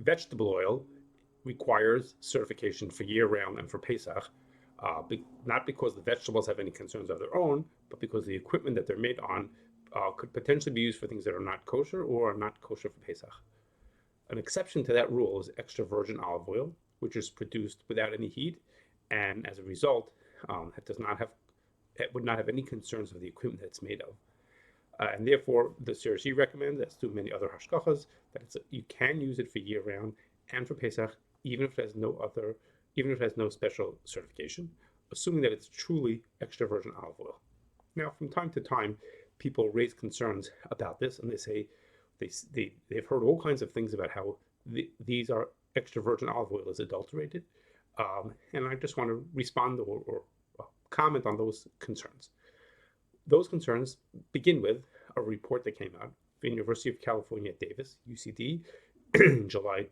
Vegetable oil requires certification for year-round and for Pesach, not because the vegetables have any concerns of their own, but because the equipment that they're made on could potentially be used for things that are not kosher or are not kosher for Pesach. An exception to that rule is extra virgin olive oil, which is produced without any heat, and as a result, it would not have any concerns of the equipment that it's made of. And therefore, the CRC recommends, as do many other hashgachas, that you can use it for year-round and for Pesach, even if it has no special certification, assuming that it's truly extra virgin olive oil. Now, from time to time, people raise concerns about this, and they say they've heard all kinds of things about how these are extra virgin olive oil is adulterated, and I just want to respond or comment on those concerns. Those concerns begin with a report that came out from the University of California at Davis, UCD, in July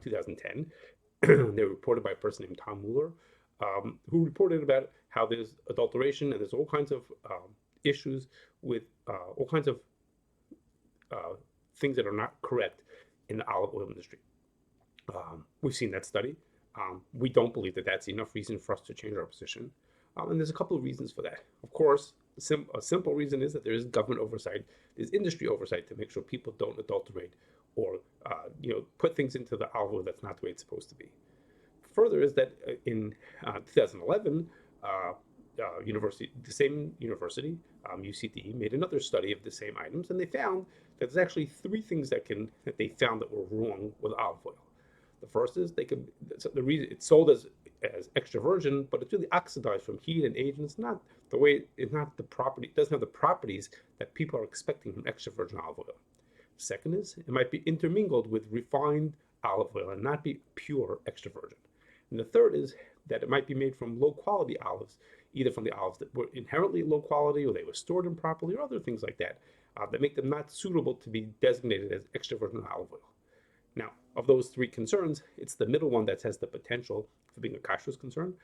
2010. They were reported by a person named Tom Mueller, who reported about how there's adulteration and there's all kinds of issues with all kinds of things that are not correct in the olive oil industry. We've seen that study. We don't believe that that's enough reason for us to change our position. And there's a couple of reasons for that. Of course, a simple reason is that there is government oversight, there's industry oversight to make sure people don't adulterate or put things into the olive oil that's not the way it's supposed to be. Further is that in 2011, the same university, UCD, made another study of the same items, and they found that there's actually three things that they found that were wrong with olive oil. The first is the reason it's sold as extra virgin, but it's really oxidized from heat and age, and it doesn't have the properties that people are expecting from extra virgin olive oil. Second is it might be intermingled with refined olive oil and not be pure extra virgin. And the third is that it might be made from low quality olives, either from the olives that were inherently low quality or they were stored improperly or other things like that, that make them not suitable to be designated as extra virgin olive oil. Now, of those three concerns, it's the middle one that has the potential for being a kashrus concern.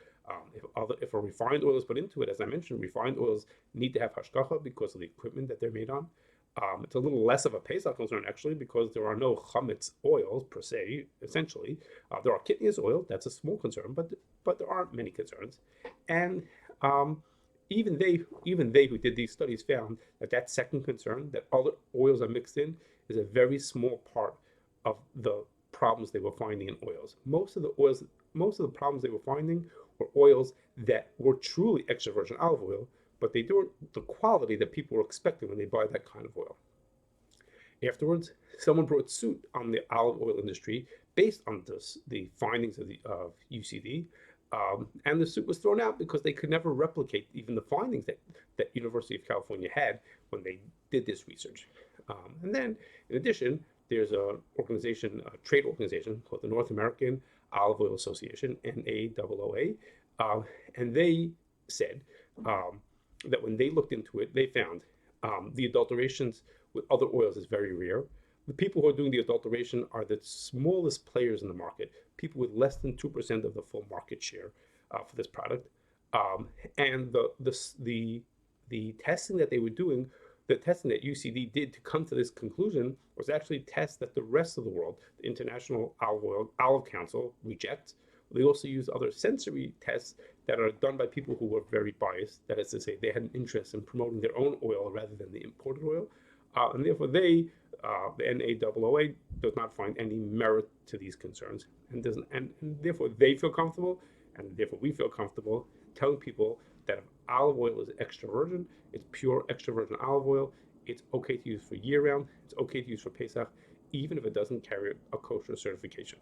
If a refined oil is put into it, as I mentioned, refined oils need to have hashgachah because of the equipment that they're made on. It's a little less of a Pesach concern, actually, because there are no chametz oils per se, essentially. There are kitnias oil, that's a small concern, but there aren't many concerns. And even they who did these studies found that second concern, that other oils are mixed in, is a very small part of the problems they were finding in oils. Most of the problems they were finding were oils that were truly extra virgin olive oil, but they weren't the quality that people were expecting when they buy that kind of oil. Afterwards, someone brought suit on the olive oil industry based on the findings of UCD, and the suit was thrown out because they could never replicate even the findings that University of California had when they did this research. And then, in addition, there's a trade organization called the North American Olive Oil Association, NAOA, and they said that when they looked into it, they found the adulterations with other oils is very rare. The people who are doing the adulteration are the smallest players in the market, people with less than 2% of the full market share for this product. And the testing that they were doing, the testing that UCD did to come to this conclusion was actually tests that the rest of the world, the International Olive Council, rejects. They also use other sensory tests that are done by people who were very biased. That is to say, they had an interest in promoting their own oil rather than the imported oil. And therefore, the NAOA does not find any merit to these concerns. And therefore, they feel comfortable, and therefore we feel comfortable telling people that if olive oil is extra virgin, it's pure extra virgin olive oil, it's okay to use for year-round, it's okay to use for Pesach, even if it doesn't carry a kosher certification.